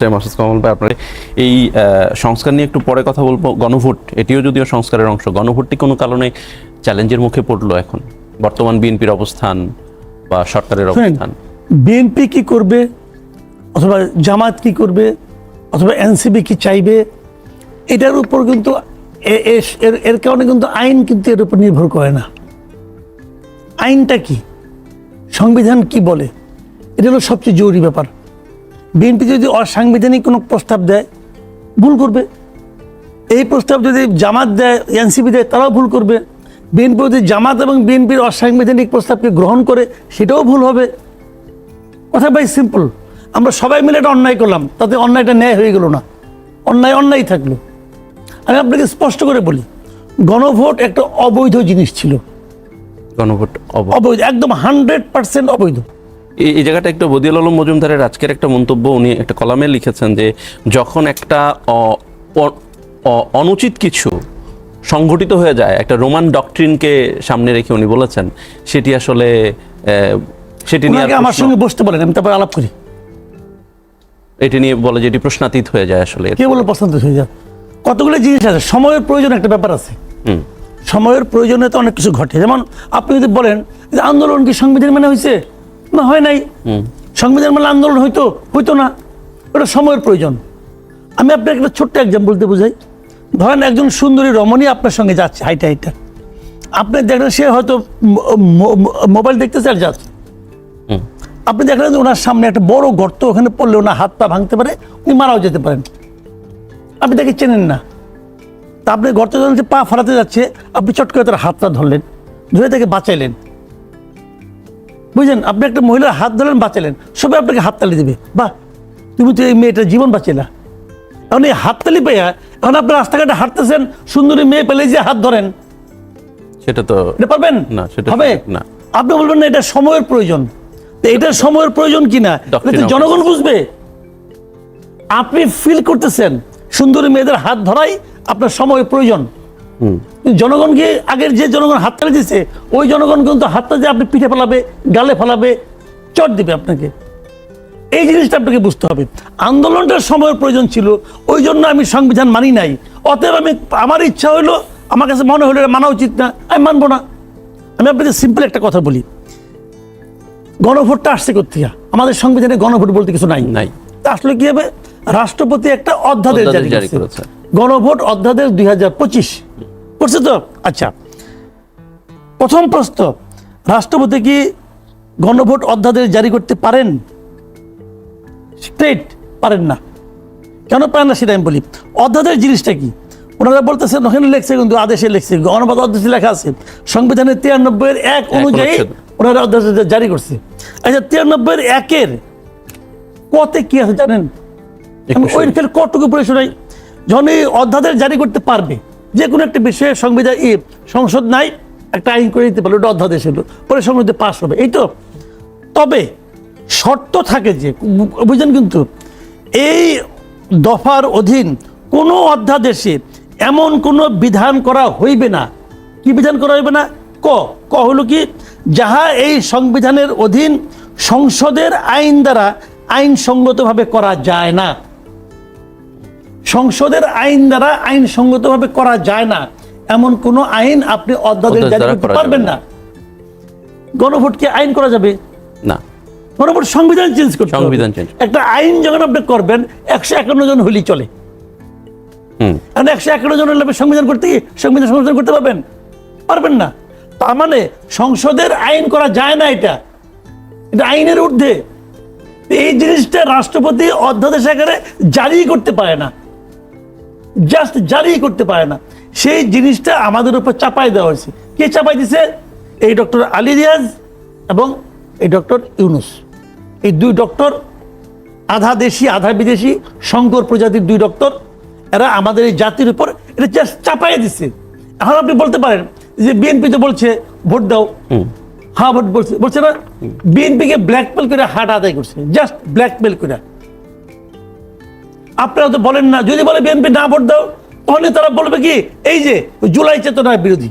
মাসুদ কামাল ভাই, আপনার এই সংস্কার নিয়ে একটু পরে কথা বলবো। গণভোট, এটিও যদিও সংস্কারের অংশ, গণভোটটি কোনো কারণে চ্যালেঞ্জের মুখে পড়লো এখন বর্তমান বিএনপির অবস্থান বা সরকারের অবস্থান। বিএনপি কি করবে অথবা জামাত কি করবে অথবা এনসিপি কি চাইবে, এটার উপর কিন্তু এর কারণে কিন্তু আইন কিন্তু এর উপর নির্ভর করে না। আইনটা কি, সংবিধান কি বলে, এটা হলো সবচেয়ে জরুরি ব্যাপার। বিএনপি যদি অসাংবিধানিক কোনো প্রস্তাব দেয়, ভুল করবে। এই প্রস্তাব যদি জামাত দেয়, এনসিপি দেয়, তারাও ভুল করবে। বিএনপি যদি জামাত এবং বিএনপির অসাংবিধানিক প্রস্তাবকে গ্রহণ করে, সেটাও ভুল হবে। কথা ভাই সিম্পল। আমরা সবাই মিলে একটা অন্যায় করলাম, তাতে অন্যায়টা ন্যায় হয়ে গেল না, অন্যায় থাকলো। আমি আপনাকে স্পষ্ট করে বলি, গণভোট একটা অবৈধ জিনিস ছিল। গণভোট অবৈধ, একদম 100% অবৈধ। এই জায়গাটা একটু বদিউল আলম মজুমদারের আজকের একটা মন্তব্য, উনি একটা কলামে লিখেছেন যে যখন একটা অনুচিত কিছু সংঘটিত হয়ে যায়, একটা রোমান ডক্ট্রিনকে সামনে রেখে উনি বলেছেন সেটি আসলে সেটি নিয়ে আমার সঙ্গে বসতে বলেন, আমি তারপর আলাপ করি। এটি নিয়ে বলে যে এটি প্রশ্নাতীত হয়ে যায়। আসলে কে বলে প্রশ্নাতীত হয়ে যায়? কতগুলো জিনিস আছে, সময়ের প্রয়োজন একটা ব্যাপার আছে। সময়ের প্রয়োজনে তো অনেক কিছু ঘটে। যেমন আপনি যদি বলেন যে আন্দোলন কি সংবিধান মানে হয়েছে, না হয় নাই। সংবিধান মানে আন্দোলন হইতো না, ওটা সময়ের প্রয়োজন। আমি আপনাকে একটা ছোট্ট এক্সাম্পল দিয়ে বুঝাই। ধরেন একজন সুন্দরী রমণী আপনার সঙ্গে যাচ্ছে হাইটা, আপনি দেখলেন সে হয়তো মোবাইল দেখতেছে আর যাচ্ছে। আপনি দেখলেন ওনার সামনে একটা বড় গর্ত, ওখানে পড়লে ওনার হাত পা ভাঙতে পারে, উনি মারাও যেতে পারেন। আপনি তাকে চেনেন না, তা আপনি গর্ত যখন পা ফাটাতে যাচ্ছে, আপনি চট করে তার হাতটা ধরলেন, ধরে তাকে বাঁচাইলেন। বুঝলেন? আপনি একটা মহিলার হাত ধরলেন, বাঁচালেন, সবাই আপনাকে হাততালি দেবে, বাহ তুমি তো এই মেয়েটার জীবন বাঁচাইলা। এখন এই হাততালি পেয়ে এখন আপনি রাস্তাঘাটে হাঁটতেছেন, সুন্দরী মেয়ে পেলে যে হাত ধরেন, সেটা তো পারবেন না, সেটা হবে না। আপনি বলবেন না এটা সময়ের প্রয়োজন। এটা সময়ের প্রয়োজন কিনা জনগণ বুঝবে। আপনি ফিল করতেছেন সুন্দরী মেয়েদের হাত ধরাই আপনার সময়ের প্রয়োজন। জনগণকে আগের যে জনগণ হাততালি দিচ্ছে, ওই জনগণ কিন্তু হাতটা যে আপনি পিঠে ফেলাবে, গালে ফেলাবে, চট দিবে আপনাকে। এই জিনিসটা আপনাকে বুঝতে হবে। আন্দোলনটার সময়ের প্রয়োজন ছিল, ওই জন্য আমি সংবিধান মানি নাই। অতএব আমার ইচ্ছা হইলো, আমার কাছে মনে হলো মানা উচিত না, আমি মানবো না। আমি আপনাকে সিম্পল একটা কথা বলি, গণভোটটা আসছে কোথা থেকে? আমাদের সংবিধানে গণভোট বলতে কিছু নাই। তা আসলে কি হবে? রাষ্ট্রপতি একটা অধ্যাদেশ জারি করেছে, গণভোট অধ্যাদেশ 2025 করছে তো। আচ্ছা, প্রথম প্রশ্ন, রাষ্ট্রপতি কি গণভোট অধ্যাদেশ জারি করতে পারেন? স্ট্রেট পারেন না। কেন পারেন না সেটা আমি বলি। অধ্যাদেশ জিনিসটা কি? ওনারা বলতেছেন ওখানে লেখছে, কিন্তু আদেশে লেখছে, গণভোট অধ্যাদেশে লেখা আছে সংবিধানের 93-1 অনুযায়ী ওনারা অধ্যাদেশ জারি করছে। আচ্ছা, 93-1 কতে কি আছে জানেন? ওই কটুকু পড়ে শোনাই। যখন এই অধ্যাদেশ জারি করতে পারবে, যে কোনো একটা বিষয়ে সংবিধান সংসদ নাই, একটা আইন করে দিতে পারলো, ওটা অধ্যাদেশ হলো, পরে সংসদে পাস হবে, এই তো। তবে শর্ত থাকে যে, বুঝলেন, কিন্তু এই দফার অধীন কোনো অধ্যাদেশে এমন কোনো বিধান করা হইবে না। কি বিধান করা হইবে না? ক হলো কি, যাহা এই সংবিধানের অধীন সংসদের আইন দ্বারা আইনসঙ্গতভাবে করা যায় না। সংসদের আইন দ্বারা আইনসঙ্গতভাবে করা যায় না, এমন কোন আইন আপনি অধ্যাদেশ জারি করতে পারবেন না। গণভোটকে আইন করা যাবে না, গণভোট সংবিধান চেঞ্জ করতে হবে। একটা আইন যখন আপনি করবেন, 151 জন হলেই চলে। 151 জন হলে সংবিধান সংশোধন করতে পারবেন না। তার মানে সংসদের আইন করা যায় না, এটা আইনের ঊর্ধ্বে। এই জিনিসটা রাষ্ট্রপতি অধ্যাদেশ আকারে জারি করতে পারে না, জাস্ট জারি করতে পারে না। সেই জিনিসটা আমাদের উপর চাপাই দেওয়া হয়েছে। কে চাপাই দিছে? এই ডক্টর আলী রিয়াজ এবং এই ডক্টর ইউনুস। এই দুই ডক্টর, আধা দেশি আধা বিদেশি, শঙ্কর প্রজাতির দুই ডক্টর, এরা আমাদের এই জাতির উপর এটা জাস্ট চাপাই দিচ্ছে। এখন আপনি বলতে পারেন যে বিএনপি তো বলছে ভোট দাও, হ্যাঁ ভোট বলছে না। বিএনপিকে ব্ল্যাকমেল করে হাট আদায় করছে, জাস্ট ব্ল্যাকমেল করে। আপনারা তো বলেন না, যদি বলে বিএনপি না ভোট দাও, তাহলে তারা বলবে কি, এই যে জুলাই চেতনার বিরোধী।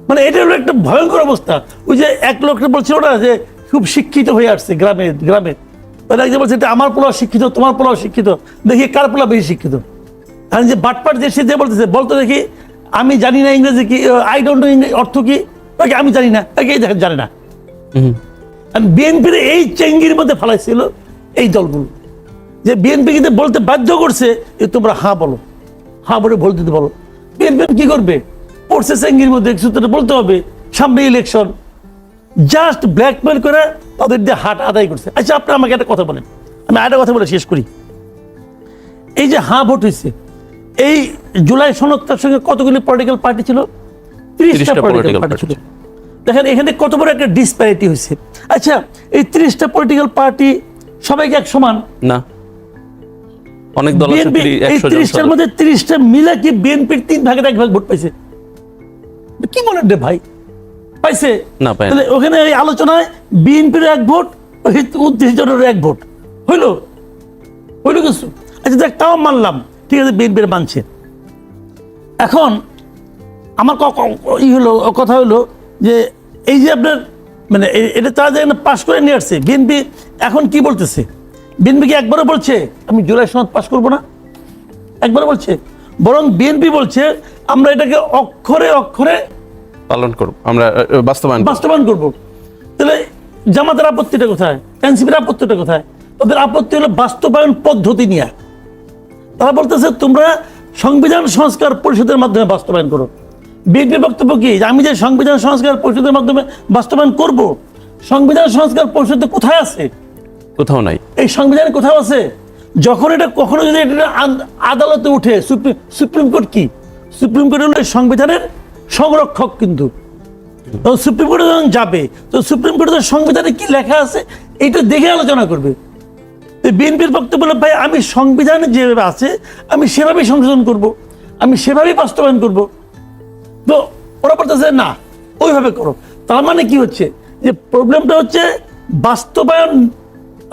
মানে এটা হলো একটা ভয়ঙ্কর অবস্থা। ওই যে এক লোকটা বলছিল না যে খুব শিক্ষিত হয়ে আসছে গ্রামে, ওরা একজন বলছে এটা আমার পোলাও শিক্ষিত, তোমার পোলাও শিক্ষিত, দেখি কার পোলাও বেশি শিক্ষিত। আর যে বাটপাট যে সে যে বলতেছে, বলতো দেখি আমি জানি না ইংরেজি কি, আই ডোন্ট নো অর্থ কি, আমি জানি না, এই দেখেন জানে না। বিএনপির এই চেঙ্গির মধ্যে ফেলাইছিল এই দলগুলো, যে বিএনপি কিন্তু বলতে বাধ্য করছে যে তোমরা হ্যাঁ বলো, হ্যাঁ বলে ভোট দিতে বলো। বিএনপি কি করবে, পড়ছে চেঙ্গির মধ্যে, সূত্রটা বলতে হবে সামনে ইলেকশন, জাস্ট ব্ল্যাকমেল করে তাদের দিয়ে হাট আদায় করছে। আচ্ছা আপনি আমাকে একটা কথা বলেন, আমি একটা কথা বলে শেষ করি। এই যে হ্যাঁ ভোট হয়েছে, এই জুলাই সনদটার সঙ্গে কতগুলি পলিটিক্যাল পার্টি ছিল? 30টা পলিটিক্যাল পার্টি ছিল। দেখেন এখানে কত বড় একটা ডিসপ্যারিটি হয়েছে। আচ্ছা এই 30টা পলিটিক্যাল পার্টি সবাইকে এক সমান না, অনেক দল আছে বিএনপি এই 30টার মধ্যে 30টা মিলে কি বিএনপির 3 ভাগের 1 ভাগ ভোট পাইছে? কি মনে রে ভাই, পাইছে না? পায় তাহলে ওখানে এই আলোচনায় বিএনপির 1 ভোট, 29 জনের 1 ভোট হইলো কিছু। আচ্ছা দেখ তাও মানলাম, ঠিক আছে বিএনপির মানছে। এখন আমার কথা হলো যে এই যে আপনার মানে এটা তারা যে পাশ করে নিয়ে আসছে, বিএনপি এখন কি বলতেছে? বিএনপি কি একবারও বলছে আমি জুলাই সনদ পাশ করবো না? একবারও বলছে? বরং বিএনপি বলছে আমরা এটাকে অক্ষরে অক্ষরে পালন করব, আমরা বাস্তবায়ন করব। তাহলে জামাতের আপত্তিটা কোথায়? এনসিপির আপত্তিটা কোথায়? ওদের আপত্তি হলো বাস্তবায়ন পদ্ধতি নিয়ে। তারা বলতেছে তোমরা সংবিধান সংস্কার পরিষদের মাধ্যমে বাস্তবায়ন করো। বিএনপির বক্তব্য কি? আমি যে সংবিধান সংস্কার পরিষদের মাধ্যমে বাস্তবায়ন করব, সংবিধান সংস্কার পরিষদ কোথায় আছে? কোথাও নাই। এই সংবিধানে কোথাও আছে? যখন এটা কখনো যদি এটা আদালতে উঠে, সুপ্রিম কোর্ট কি? সুপ্রিম কোর্ট হলো সংবিধানের সংরক্ষক, কিন্তু সুপ্রিম কোর্টে যখন যাবে তো সুপ্রিম কোর্টের সংবিধানে কি লেখা আছে এটা দেখে আলোচনা করবে। বিএনপির বক্তব্য হলো ভাই আমি সংবিধানে যেভাবে আছে আমি সেভাবেই সংশোধন করব, আমি সেভাবেই বাস্তবায়ন করব। তো ওরা বলতেছে না ওইভাবে করো। তার মানে কি হচ্ছে যে প্রবলেমটা হচ্ছে বাস্তবায়ন,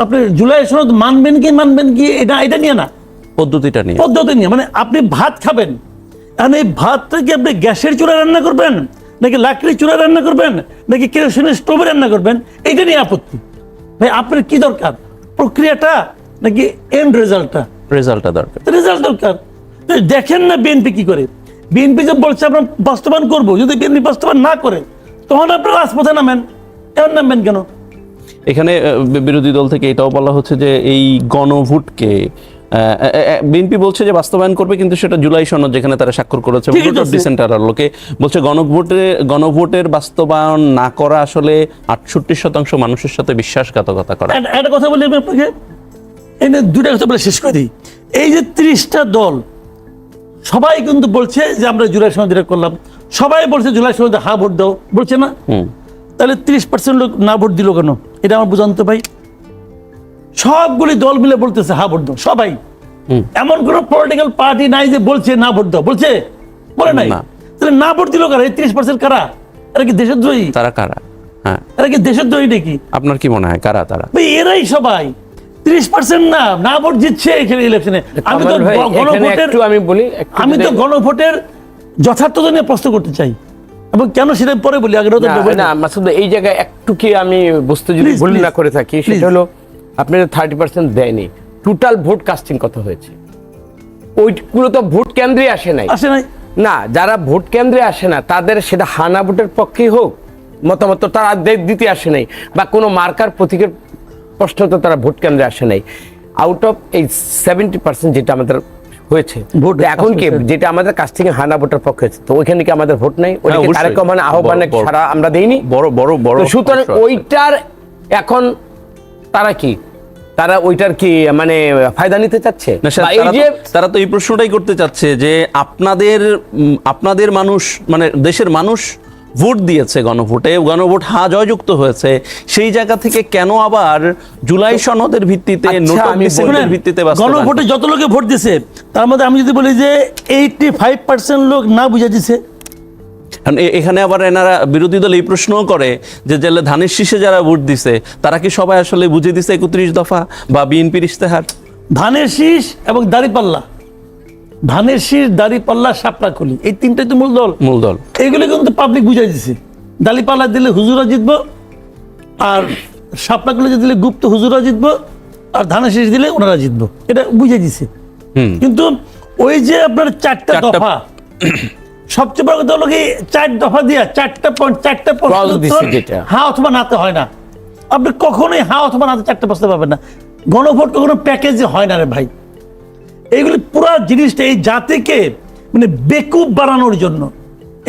আপনি জুলাই সনদ মানবেন কি এটা নিয়ে না, পদ্ধতি নিয়ে। মানে আপনি ভাত খাবেন, কারণ এই ভাতটা কি আপনি গ্যাসের চুলায় রান্না করবেন, নাকি লাকড়ির চুলায় রান্না করবেন, নাকি কেরোসিনের স্টোভে রান্না করবেন, এইটা নিয়ে আপত্তি। ভাই আপনার কি দরকার, প্রক্রিয়াটা নাকি এন্ড রেজাল্টটা? রেজাল্ট দরকার। দেখেন না বিএনপি কি করে। বিএনপি যে বলছে আমরা বাস্তবায়ন করবো, যদি বিএনপি বাস্তবায়ন না করে তখন আপনারা রাজপথে নামেন। এমন নামবেন কেন? এখানে বিরোধী দল থেকে এটাও বলা হচ্ছে যে এই গণভোটকে বিএনপি বলছে যে বাস্তবায়ন করবে, কিন্তু সেটা জুলাই সনদ যেখানে তারা স্বাক্ষর করেছে, লোকে বলছে গণভোটের বাস্তবায়ন না করা আসলে 68% মানুষের সাথে বিশ্বাসঘাতকতা করা। একটা কথা বলি আমি আপনাকে, এনে দুটা কথা বলে শেষ করে দিই। এই যে 30টা দল সবাই কিন্তু বলছে যে আমরা জুলাই সনদ এটা করলাম, সবাই বলছে জুলাই সনদে হ্যাঁ ভোট দাও, বলছে না? তাহলে 30% লোক না ভোট দিল কেন? এটা আমার বুঝান তো ভাই। সবগুলি দল মিলে বলতেছে হ্যাঁ ভোট দাও, সবাই। এমন কোন পলিটিক্যাল পার্টি নাই যে বলছে না ভোট দাও, বলে নাই। তাহলে না ভোট দিল কারা? এই 30% কারা? এরা কি দেশদ্রোহী? তারা কারা? হ্যাঁ, এরা কি দেশদ্রোহী নাকি? আপনার কি মনে হয় কারা তারা? ভাই এরাই সবাই 30% না ভোট জিতছে এখানে ইলেকশনে। আমি তো গণভোটের যথার্থতা নিয়ে প্রশ্ন করতে চাই, এবং কেন সেটা পরে বলি, আগে না মাসুদ এই জায়গায় একটু কি আমি বুঝতে যদি ভুল না করে থাকি, সেটা হলো আপনাদের 30% দেয়নি, টোটাল ভোট কাস্টিং কত হয়েছে? ওইগুলো তো ভোট কেন্দ্রে আসে নাই না, যারা ভোট কেন্দ্রে আসে না তাদের সেটা হানা ভোটের পক্ষেই হোক মতামত তারা দিতে আসে নাই, বা কোনো মার্কার প্রতীকের প্রশ্ন তো তারা ভোট কেন্দ্রে আসে নাই। আউট অফ এই 70% যেটা আমাদের হয়েছে এখন কি যেটা আমাদের কাছ থেকে হানা ভোটের পক্ষে হয়েছে, তো ওইখানে কি আমাদের ভোট নাই? ওইখানে তারেক রহমান আহ্বানে সারা আমরা দেইনি, বড় সুতরাং ওইটার এখন তারা ওইটার কি মানে ফায়দা নিতে চাচ্ছে? তারা তো এই প্রশ্নটাই করতে চাচ্ছে যে আপনাদের মানুষ মানে দেশের মানুষ ভোট দিয়েছে, গণভোট হ্যাঁ জয়যুক্ত হয়েছে, সেই জায়গা থেকে কেন আবার জুলাই সনদের ভিত্তিতে গণভোটে যত লোকে ভোট দিছে তার মধ্যে আমি যদি বলি যে 85% লোক না বুঝে দিছে। এখানে আবার এনারা বিরোধী দল এই প্রশ্নও করে যে জেলে ধানের শীষে যারা ভোট দিছে তারা কি সবাই আসলে বুঝে দিছে 31 দফা বা বিএনপির ইশতেহার? ধানের শীষ এবং দাড়িপাল্লা, ধানের শীষ, দাড়িপাল্লা, শাপলাকলি, এই তিনটাই তো মূল দল। এইগুলো কিন্তু পাবলিক বুঝাই দিছে। দাড়িপাল্লা দিলে হুজুরা জিতবো, আর শাপলাকলি দিলে গুপ্ত হুজুরা জিতবো, আর ধানের শীষ দিলে ওনারা জিতবো, এটা বুঝে দিছে। কিন্তু ওই যে আপনার চারটা দফা, সবচেয়ে বড় কথা হলো কি 4 দফা দিয়া 4টা পয়েন্ট 4টা হ্যাঁ অথবা নাতে হয় না। আপনি কখনোই হ্যাঁ অথবা নাতে 4টা প্রশ্ন পাবেন না। গণভোট কখনো প্যাকেজে হয় না রে ভাই। এইগুলি পুরো জিনিসটা এই জাতিকে মানে বেকুব বানানোর জন্য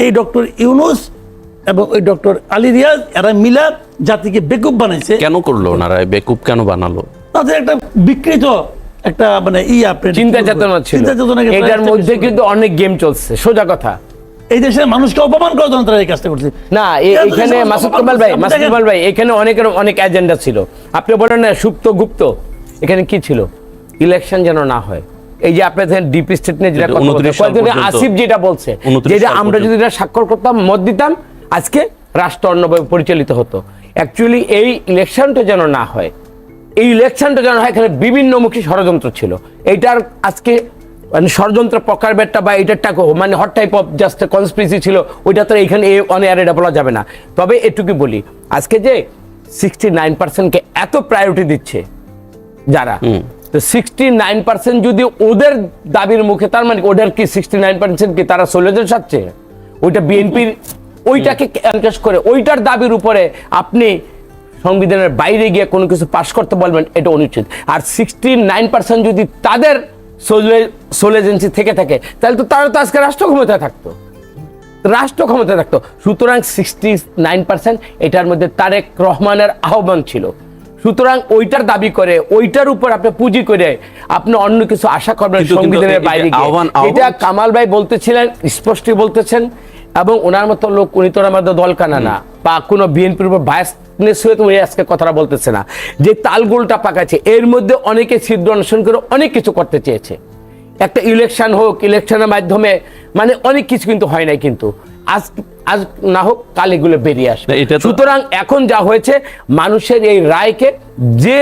এই ডক্টর ইউনূস এবং ওই ডক্টর আলী রিয়াজ এরা মিলা জাতিকে বেকুব বানাইছে। কেন করলো ওনারা বেকুব কেন বানালো? তাদের একটা বিকৃত একটা মানে চিন্তা চেতনা ছিল, এটার মধ্যে কিন্তু অনেক গেম চলছে। সোজা কথা, এই দেশের মানুষকে অপমান করার জন্য তারা এই কাজটা করছে। না এখানে মাসুদ কামাল ভাই এখানে অনেকের অনেক এজেন্ডা ছিল। আপনি বলেন না সুপ্ত গুপ্ত, এখানে কি ছিল? ইলেকশন যেন না হয়। এই যে আপনার ডিপ স্টেট নিয়ে যেটা কথা বলছে, আসিফ যেটা বলছে, যেটা আমরা যদি এটা স্বাক্ষর করতাম, মত দিতাম, আজকে রাষ্ট্র অন্যভাবে পরিচালিত হতো। অ্যাকচুয়ালি এই ইলেকশনটা যেন না হয়, এই ইলেকশনটা যেন হয়, এখানে বিভিন্নমুখী ষড়যন্ত্র ছিল। এইটার আজকে মানে ষড়যন্ত্র প্রকারভেদটা বা এইটারটা মানে hot type of just conspiracy ছিল, ওইটা তো এইখানে অন এয়ার এটা বলা যাবে না। তবে এটুকু বলি, আজকে যে 69%কে এত প্রায়োরিটি দিচ্ছে যারা, তো 69% যদি ওদের দাবির মুখে, তার মানে ওদের কি 69% কি তারা সোলেদের সাথে ওইটা বিএনপির ওইটাকে এনকেশ করে ওইটার দাবির উপরে আপনি সংবিধানের বাইরে গিয়ে কোনো কিছু পাশ করতে বলবেন, এটা অনুচিত। আর 69% যদি তাদের সোলেজেন্সি থেকে থাকে, তাহলে তো তারা তো আজকে রাষ্ট্র ক্ষমতায় থাকতো। সুতরাং 69% এটার মধ্যে তারেক রহমানের আহ্বান ছিল। সুতরাং ওইটার দাবি করে, ওইটার উপর আপনি পুঁজি করে আপনি অন্য কিছু আশা করবেন সংবিধানের বাইরে গিয়ে, এটা কামাল ভাই বলতেছিলেন, স্পষ্ট বলতেছেন। এবং ওনার মতো লোক, উনি তো আমাদের দল কানা না বা কোনো বিএনপির উপর বায়াসনেস হয়ে তো উনি আজকে কথাটা বলতেছে না। যে তালগোলটা পাকাচ্ছে, এর মধ্যে অনেকে ছিদ্র অন্বেষণ করে অনেক কিছু করতে চেয়েছে। একটা ইলেকশন হোক, ইলেকশনের মাধ্যমে মানে অনেক কিছু কিন্তু হয় নাই, কিন্তু আজ না হোক কাল এগুলো বেরিয়ে আসবে। সুতরাং এখন যা হয়েছে, মানুষের এই রায়কে, যে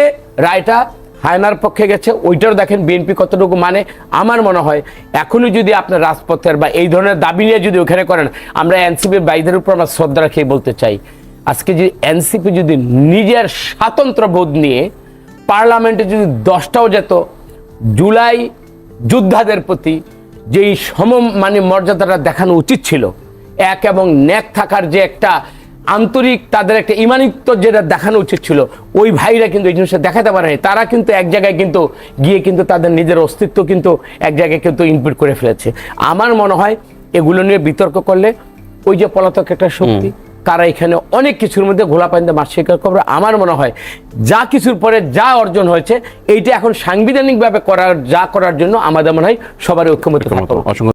রায়টা হায়নার পক্ষে গেছে, ওইটার দেখেন বিএনপি কতটুকু মানে। আমার মনে হয় এখনই যদি আপনার রাজপথের বা এই ধরনের দাবি নিয়ে যদি ওখানে করেন, আমরা এনসিপি ভাইদের উপর আমরা শ্রদ্ধা রাখিয়ে বলতে চাই, আজকে যদি এনসিপি যদি নিজের স্বাতন্ত্র্য বোধ নিয়ে পার্লামেন্টে যদি 10টাও যেত, জুলাই যোদ্ধাদের প্রতি যেই মানে মর্যাদাটা দেখানো উচিত ছিল, এক এবং ন্যাক থাকার যে একটা আন্তরিক, তাদের একটা ইমানিত্ব যেটা দেখানো উচিত ছিল, ওই ভাইরা কিন্তু এই জিনিসটা দেখাতে পারেনি। তারা কিন্তু এক জায়গায় কিন্তু গিয়ে কিন্তু তাদের নিজের অস্তিত্ব কিন্তু এক জায়গায় কিন্তু ইনপুট করে ফেলেছে। আমার মনে হয় এগুলো নিয়ে বিতর্ক করলে ওই যে পলাতক একটা শক্তি, তারা এখানে অনেক কিছুর মধ্যে ঘোলা পানিতে মাছ শিকার করবে। আমার মনে হয় যা কিছুর পরে যা অর্জন হয়েছে, এইটা এখন সাংবিধানিকভাবে করার জন্য আমাদের মনে হয় সবার ঐক্যমত্য।